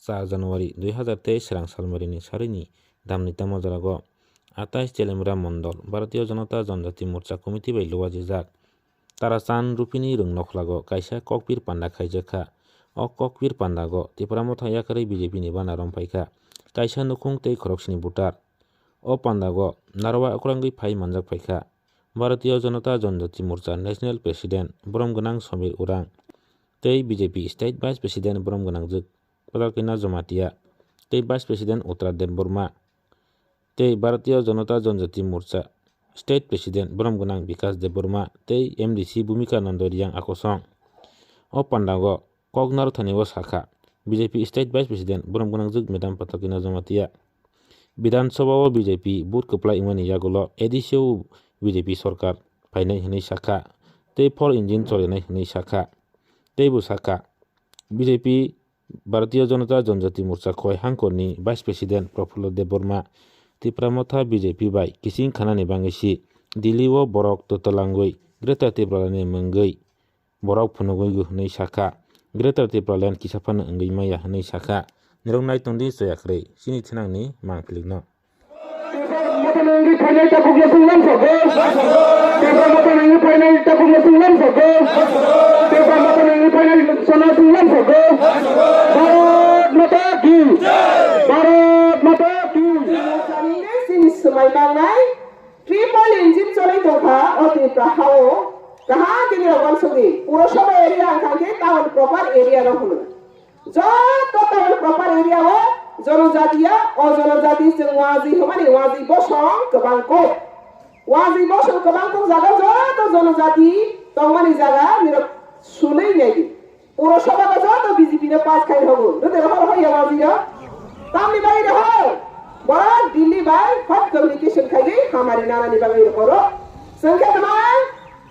4 Januari 2023 Serang Salmarini Sarini Damnita Mojarago 28 Telemra Mondol Bharatiya Janata Janjati Morcha Committee by Lowa Jizak Tarasan Rupini Rung Nokhlago Kaisa Kokpir Panda Khaijaka O Kokpir Pandago Tipramo Thayakari BJP ni Bana Rompaika Kaisa Nukung Tei Khoroksini Butar O Pandago Narwa Akurangi Phai Manjak Phaika Bharatiya Janata Janjati Morcha National President Brom Ganang Samir Urang Tei BJP State Vice President Brom Ganang Juk Padalkina Jamatia Tei Vice President Uttaradev Burma Tei Bharatiya Janata Janjati Morcha State President Brom Ganang Vikas Dev Burma Tei MDC Bhumika Nandoriyang Akosong O Pandago Kognar Thanigo Sakha BJP State Vice President Brom Ganang Juk Madam Padalkina Jamatia Bidhan Sabha BJP Booth Keplai Imani Yagulo Edisio BJP Sarkar Phainai Hinai Sakha Tei Four Engine Cholinai Hinai Sakha Tei Bu Sakha BJP Bharatiya Janata Janjati Morcha Khoi Hangkorni Vice President Prafulla Dev Burma Tipramotha BJP bai Kising Khanani Bangisi Delhi o Borok Totalangoi Greater Tipralani Mungoi Borok Phunugoi Hinai Sakha Greater Tipralan Kisaphan Ngai Maya Hinai Sakha Nirongnai Tongdi Soyakrei Sini Thinangni Mangphilikno Matanangi final takugna sunglam sago. Tepa matanangi final takugna sunglam sago. Tepa matanangi final sana sunglam sago. Bharat Mata ki. Bharat Mata ki. Sanine sin sumai bangai. Triple engine chole tokha oti prahao. Kaha kini rawan sugi. Purosabha area angkangke town proper area rahulu. Joto town proper area ho. Jonojatiya o jonojati sing wazi hamani wazi bosong kebangkok wazi bosong kebangkok jaga joto jonojati tongmani jaga miro sunai nyai purosabha ka joto BJP ne pass khai hobo no dero ho ya wazi ya tamni bai reho bora Delhi bai hot communication khai gai hamari nana ni bai koro संख्या तमाम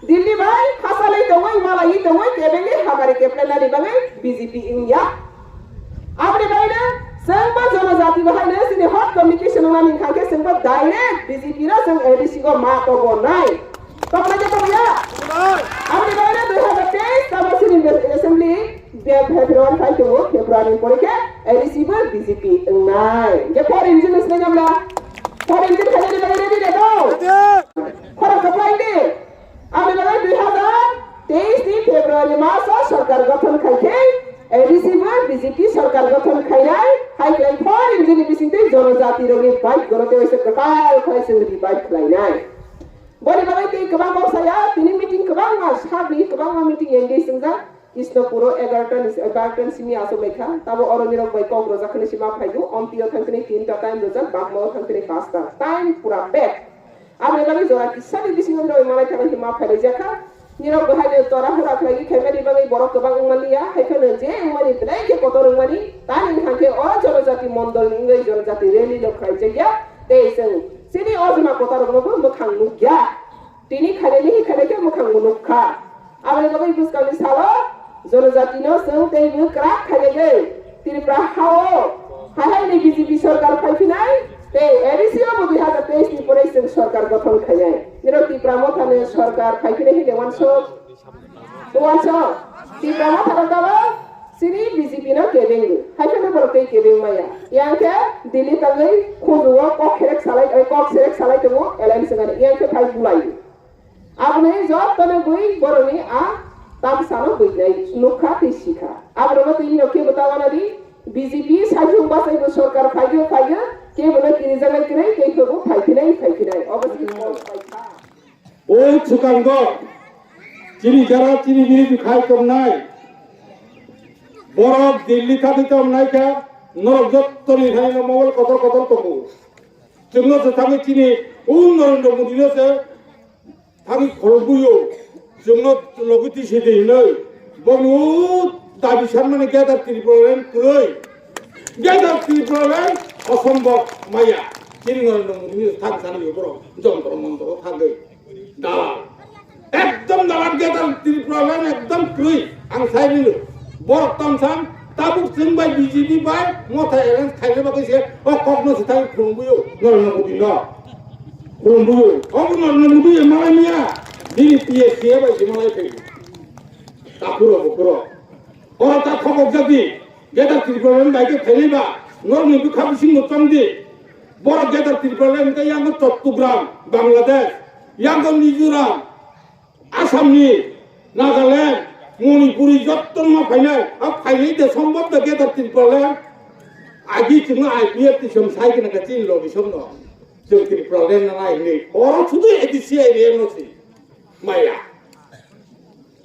Delhi bai khasalai tawai malai tawai tebenge hamari kepla ni bai BJP India apne bai na Sengba Janajati bahane sini hot communication ona min khake sengba direct BJP ra seng ADC ko ma to bonai to mana to ya apni bahane 2023 taba sini assembly February 5 ko February pore ke ADC ba BJP nai je for engine isne jamla for engine khane ni bahane ni to for supply ni apni bahane 2023 ni February masa sarkar gothan khake ADC ma BJP sarkar gothan khainai haiklai for engine bisinte jonojati rogi bike gorote oise kakal khoi sengri bike khlainai bori bagai ti kabang bang saya tini meeting kabang ma sabni kabang ma meeting engage singja Krishnapuro 11 simi aso lekha tabo oroni rok bai kok roja khani sima phaidu ompio thangkini 3 ta time roja bakmo thangkini 5 ta time pura back amre bagai jora kisani bising roi malai thangkini sima phai jaka Niro bahaya tora hura lagi kamera bagai borok kebang umalia, haikal je umali trai ke kotor umali, tani hangke orang jonojati mondol ingai jonojati rally lok khai jaya, teiseng sini ozma kotor umabo mukhang nukya, tini khane ni khane ke mukhang nukha, abai bagai buskali salo, jonojati no seng tei mukrak khane ge, tini prahao, hai ni BJP sarkar khai finai, te ADC o 2023 ni pore seng sarkar gothan khayai. Niro Tipramothane sarkar khaikine hi dewanso Tipramothane dawa sini BJP no kedeng haikane borte kedeng maya yangke Delhi tagai khojuwa kok serek salai temo LN sengane yangke phai bulai abne job tane bui boroni a tam sano bui nai nukha te sikha abro tin no ke batawana di BJP sajung basai bo sarkar phaiyo ke bola kini jangai kire ke khobo phaikinai obviously Oi Chukanggo Chiri jara chiri biri khai komnai Borok Delhi thati komnai ka norok jottoni khai no mobile kotor tomu Jungno se thami chini Narendra Modi no se thami khorbuyo Jungno logiti se de noi bonu dabi sarmane gather Tripuralan kuroi gather Tripuralan অসম্ভব মাইয়া চিনি নরেন্দ্র মোদী থাক জানি বড় যন্ত্র মন্ত্র থাকে দালাল একদম দালাল গেতাল ত্রিপুরালান একদম ক্রুই আং সাইনিল বড় তমসাম তাবুক সিংবাই বিজেপি বাই মথা এলেন খাইলে বাকইছে ও কখনো সিথাই খুমবুয়ো নরেন্দ্র মোদী না খুমবুয়ো ও নরেন্দ্র মোদী মালাই মিয়া দিনি পিএসসি বাই মালাই ফেলি তাকুরো বকুরো ও তা খবর জাতি गेदार त्रिपुरानि बाइके फैलायबा नरनिबो खाबिसिं मोखांदि बर' गेदार त्रिपुरानि ओमफ्राय यांगो चट्टग्राम बांलादेश यांगो मिजोराम आसामनि नागालेण्ड मणिपुरि जत्तमा फायनाय फायनाय दे सम्भव द गेदार त्रिपुरानि आगि जोङो आइपिएफ दिसम साइकेल गाची लबिसम न जों त्रिपुरानि नायनि अर सुदु एदिसि एरियानोसि माया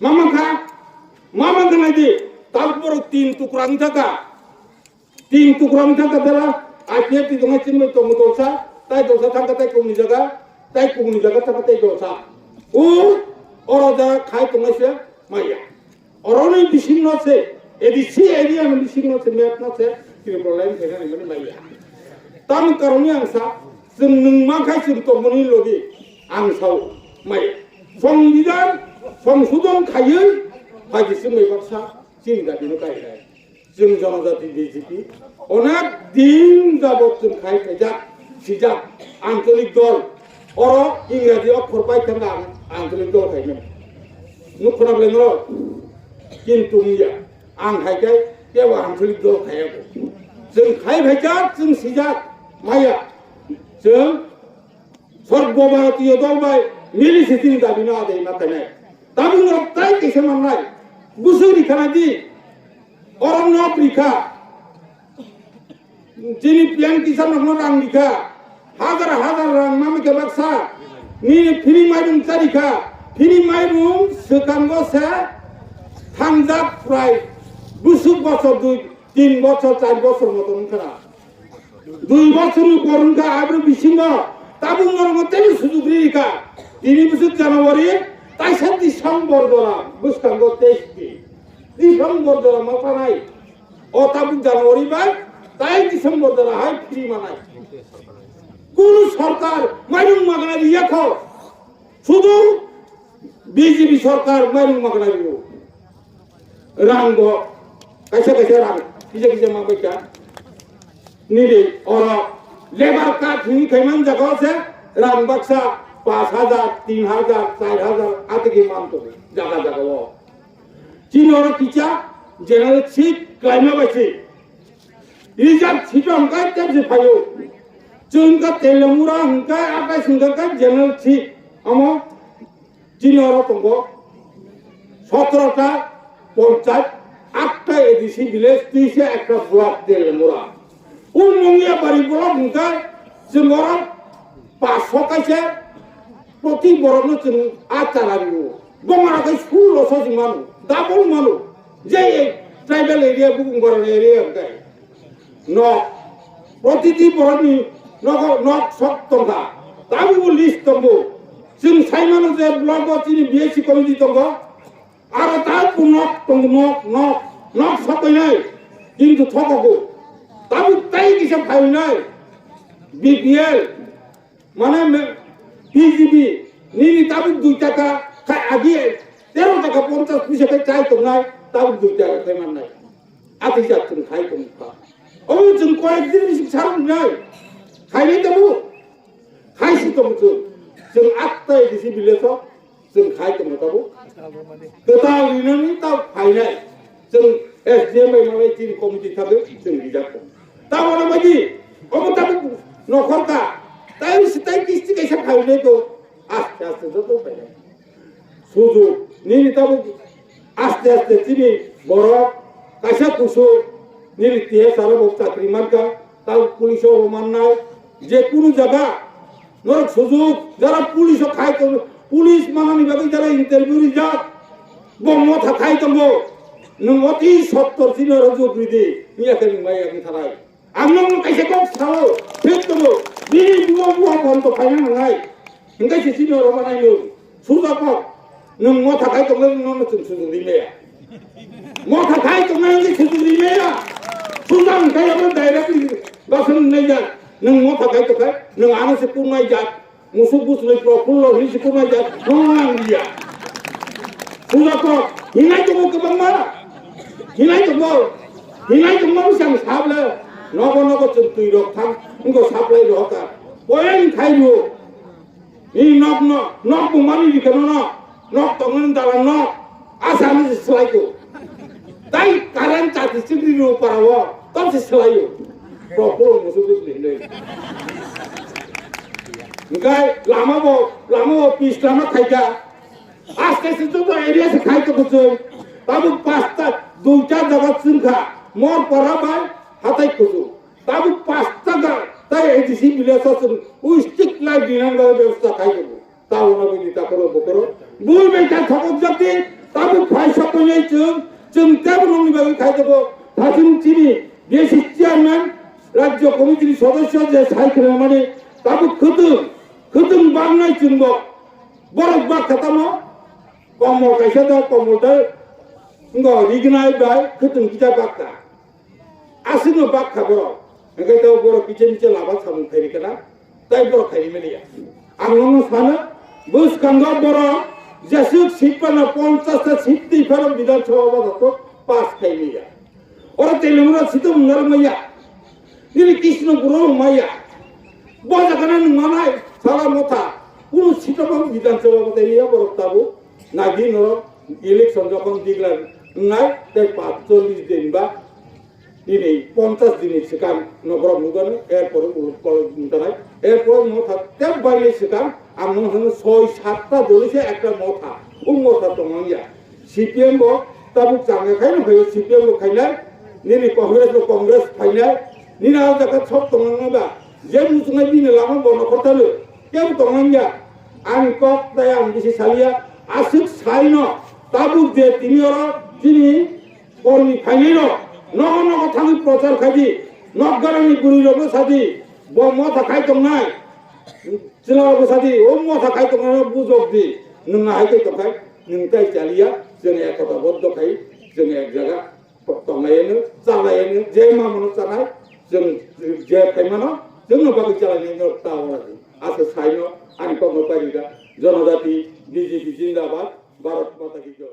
मामा गनायदि तालपुर तीन टुकरानि थाखा देला आइपिएफ दि दंगा चिन्मय तंग दलसा ताइ दलसा थांगा ताइ कुमनि जागा थांगा ताइ दलसा उ अरजा खाय तंगासे माया अरनि बिसिं नसे एदिसि एरियानि बिसिं नसे मेप नसे त्रिपुरानि फैनानै माने माया ताम कारनि आंसा जों नोंमाखाय जों तंगनि लबि आंसाव माया संबिधान संशोधन खायै हागिसो मैबाक्सा चिंगादिनो गायनाय जों जनजाति बिजेपि अनेक दिन जाबत जों खाय फैजाक सिजाक आंचलिक दल अर इंराजि अक्षर बायथांगा आंचलिक दल खायनो नुखनाबले न किन्तु मिया आं हायखाय केव आंचलिक दल खायाबो जों खाय फैजाक जों सिजाक माया जों सर्वभारतीय दल बाय मिलिसिटिनि दाबिनो आदै नाथायनाय दाबुंग ताइ कैसे माननाय बुसुरि खानादि अरण्य प्रिखा जिनि पियान किसान नखनो रां लिखा हाजार रां मामिके बाक्सा नि फिरि माइरुं चारिखा फिरि माइरुं सोखांगो से थांजाक प्राय बुसुक बছর 2-3 বছর 4 বছর মতন খানা 2 বছরनि করুনকা आब्रु बिसिंग ताबुंगर मते सुजुग रिखा 3 বছর জানুয়ারি ताइसा डिसेम्बर दरा बुसखांगो 23 डिसेम्बर दरा माफानाय ओ ताबुक জানুয়ারি बाय ताइ डिसेम्बर दरा हाय फ्री मानाय কোন সরকার মাইরুং মাগনা দিয়া খাও শুধু বিজেপি সরকার মাইরুং মাগনা দিও রাঙ্গ কাইসা রাং কিছে মাবাইকা নিরে অর লেবার কাট নি খাইমান জায়গা আছে রাং বাক্সা 5,000 3,000 4,000 आते के मान तो जागा वो चीन और किचा जनरल सीट क्लाइमा बचे रिजर्व सीट हमका तब से फायो चीन का तेलंगुरा हमका आकाश हमका का जनरल सीट हम चीन और तुमको 17টা पंचायत 8টা एडीसी विलेज 301টা ब्लॉक तेलंगुरा उन मंगिया बारी ब्लॉक हमका जोंगरा 500 कासे প্রতি বরণ जों आचारारियो गमाराखै सुलसो जों मानु डाबल मानु जे ट्राइबल एरिया बुंगर एरिया गाय न प्रतिदि बरनि नक सब तंगा दाबु लिस्ट दंगो जों साइमानो जे ब्लॉक तिनि बीएससी कमिटि दंगो आरो दाबु नक सबायनाय किन्तु थगगो दाबु ताइ किसे फायनाय बीपीएल माने बीजेपी नीनि ताबुक 2 টাকা खाय आगि 13 টাকা 50 पयसा खाय चाय तंनाय ताबुक 2 টাকা खाय माननाय आति जातुं खाय तंखा ओ जों कयेक दिन बिसिं सारनाय खायनाय दबु खायसि दबु जों 8टा एदिसि विलेज जों खाय तंनो दबु गोताव लिननि ताव फायनाय जों एसडीएम माने टिम कमिटि थाबो जों बिजाखौ तावना बायदि ओ ताबुक नखरका ताइ सिताइ किस्ति कैसे फायनाय को आस्ते तो फायनाय सुजु निनि ताबु आस्ते तिनि बर कासा कुसु निनि तिहे सारा बक चाकरि मारका ताव पुलिसो माननाय जे कुनु जागा नरक सुजु जारा पुलिसो खाय तो पुलिस मानानि बागै जारा इंटरव्यू रिजार्ट बम थाखाय दंगो नों अति 70 सिनियर जुग्रिदि नियाखै मायाखै थानाय आंनो कैसे कम सावो फेक दंगो बिनि बुवा बन्द फायना नाय इंगाय सिनियर मानायनो सुजापा नों थाखाय दंनो नों सुजु दिमेया थाखाय दंनो नों सुजु दिमेया सुजां गायबो डाइरेक्टलि बासन नैजा नों थाखाय दंखाय नों आनो से कुनाय जा मुसु बुसलै प्रफुल्ल हिसि कुनाय जा नों लिया सुजापा हिनाय दंगो गोबांमा हिनाय दंगो बेसां साबले नगो जों तुइ रक थां उंगो साप्लाय रका बयन खायरु इ नक बुमानि दिखनो नक तंगन दाला नक आसाम स्लाइको তাই কারেন্ট চাতি চিংড়ির পারাও তাতে সেলাইও প্রপর মুসুক লিখলে গাই লামাবো পিস লামা খাইকা আস্তে আস্তে তো এরিয়া সে খাইতে করছে তাবু পাঁচটা দুইটা জায়গা চিনখা মর পড়া বাই হাতাই করছো তাবু পাঁচটা তাই এডিসি মিলে আসছেন ওই স্টিক লাইট ডিনার ব্যবস্থা খাই দেবো তাও না বুঝি তা করো বকরো বুল বেটা খবর জাতি তাবু ফাই সব নিয়ে চিন্তা নঙ্গিভাবে খাই দেবো থাকুন চিনি দেশি চেয়ারম্যান রাজ্য কমিটির সদস্য যে সাইকেল মানে তাবু খুতুম বাংলায় চিনব বরফ বা খাতামো কমল কাইসা দাও কমলটা রিগনাই বাই খুতুম কিতা বাক্কা আসিনো বাক খাবো এখানে তো বড় পিছে নিচে লাভা সামুন খাইরি কেনা তাই বড় খাইরি মেলিয়া আর মনে সানো বুস কাঙ্গা বড় যেসুক সিট পানা 50টা সিট দিয়ে ফেরত বিধানসভা বাদত পাস খাইলিয়া ওরা তেলেমুরা সিতো উন্নর মাইয়া তিনি কৃষ্ণপুর মাইয়া বজা কানা মানায় সারা মথা কোন সিটবাম বিধানসভা বাদাইয়া বড় তাবু নাগি নর ইলেকশন যখন দিগলাম নাই তাই 45 দিন বা তিনি 50 দিনের সেখান নগর মুগান এরপরে নাই এরপরে মথা তেল বাইলে সেখান আমার মনে 6-7টা দলিছে একটা মথা ও মথা তো মাইয়া সিপিএম তাবু চাঙ্গে খাই না ভাই সিপিএম খাইনা নিনি কংগ্রেস খাইনা নিনা জায়গা সব তোমাঙ্গা যে মুসুনাই বিনে লামা বন করতালো কেউ তোমাঙ্গা আমি কক তাই আমি বেশি সালিয়া আসুক সাইন তাবু যে তিনি যিনি কর্মী খাইনির নগ থাকি প্রচার খাইদি নগারানি বুড়ি রব সাদি মথা খাইতম নাই চিলা রব সাদি ও মথা খাইতম বুঝক দি নঙ্গা হাইতে তো খাই নংতাই চালিয়া जों एकता बद्ध खाई जों एक जगह तंगायनो चालायनो जे मामनो चानाय जों जे खायमानो जोंनो बागै चालायनो तावरादि आसे साइनो आनि कमल पारिगा जनजाति बीजेपी जिंदाबाद भारत माता की जय।